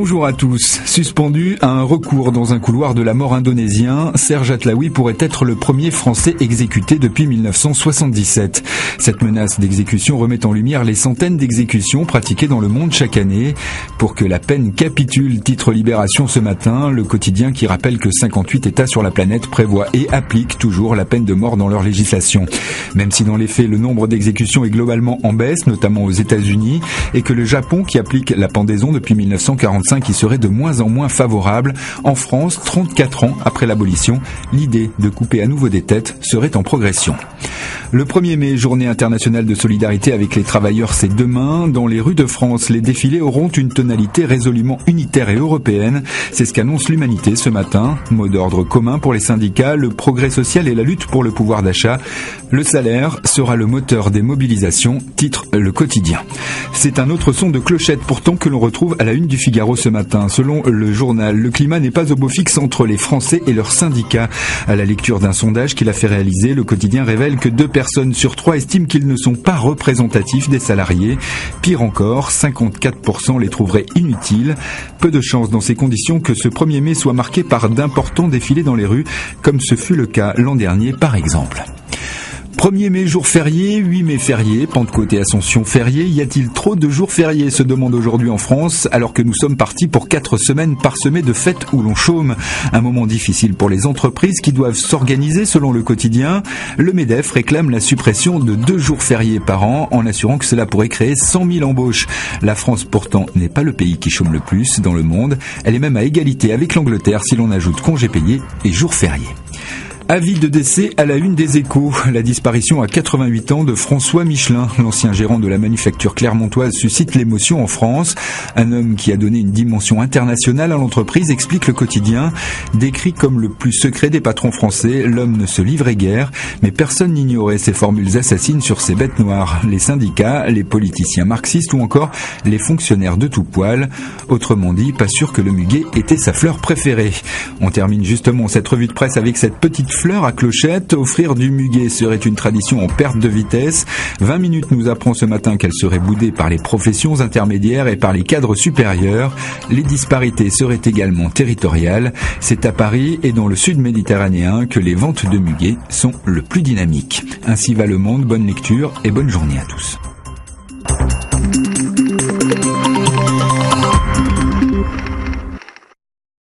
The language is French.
Bonjour à tous. Suspendu à un recours dans un couloir de la mort indonésien, Serge Atlaoui pourrait être le premier Français exécuté depuis 1977. Cette menace d'exécution remet en lumière les centaines d'exécutions pratiquées dans le monde chaque année. Pour que la peine capitule, titre Libération ce matin, le quotidien qui rappelle que 58 États sur la planète prévoient et appliquent toujours la peine de mort dans leur législation. Même si dans les faits le nombre d'exécutions est globalement en baisse, notamment aux États-Unis, et que le Japon, qui applique la pendaison depuis 1945, y serait de moins en moins favorable, en France, 34 ans après l'abolition, l'idée de couper à nouveau des têtes serait en progression. Le 1er mai, journée internationale de solidarité avec les travailleurs, c'est demain. Dans les rues de France, les défilés auront une tonalité résolument unitaire et européenne. C'est ce qu'annonce l'Humanité ce matin. Mot d'ordre commun pour les syndicats, le progrès social et la lutte pour le pouvoir d'achat. Le salaire sera le moteur des mobilisations, titre le quotidien. C'est un autre son de clochette pourtant que l'on retrouve à la une du Figaro ce matin. Selon le journal, le climat n'est pas au beau fixe entre les Français et leurs syndicats. À la lecture d'un sondage qu'il a fait réaliser, le quotidien révèle que 2 personnes sur 3 estiment qu'ils ne sont pas représentatifs des salariés. Pire encore, 54% les trouveraient inutiles. Peu de chance dans ces conditions que ce 1er mai soit marqué par d'importants défilés dans les rues, comme ce fut le cas l'an dernier par exemple. 1er mai, jour férié, 8 mai férié, Pentecôte et Ascension férié. Y a-t-il trop de jours fériés, se demande aujourd'hui en France, alors que nous sommes partis pour 4 semaines parsemées de fêtes où l'on chôme. Un moment difficile pour les entreprises qui doivent s'organiser selon le quotidien. Le MEDEF réclame la suppression de 2 jours fériés par an, en assurant que cela pourrait créer 100 000 embauches. La France, pourtant, n'est pas le pays qui chôme le plus dans le monde. Elle est même à égalité avec l'Angleterre si l'on ajoute congés payés et jours fériés. Avis de décès à la une des Échos. La disparition à 88 ans de François Michelin, l'ancien gérant de la manufacture clermontoise, suscite l'émotion en France. Un homme qui a donné une dimension internationale à l'entreprise, explique le quotidien. Décrit comme le plus secret des patrons français, l'homme ne se livrait guère, mais personne n'ignorait ses formules assassines sur ses bêtes noires. Les syndicats, les politiciens marxistes ou encore les fonctionnaires de tout poil. Autrement dit, pas sûr que le muguet était sa fleur préférée. On termine justement cette revue de presse avec cette petite fleur à clochette. Offrir du muguet serait une tradition en perte de vitesse. 20 minutes nous apprend ce matin qu'elle serait boudée par les professions intermédiaires et par les cadres supérieurs. Les disparités seraient également territoriales. C'est à Paris et dans le sud méditerranéen que les ventes de muguet sont le plus dynamiques. Ainsi va le monde, bonne lecture et bonne journée à tous.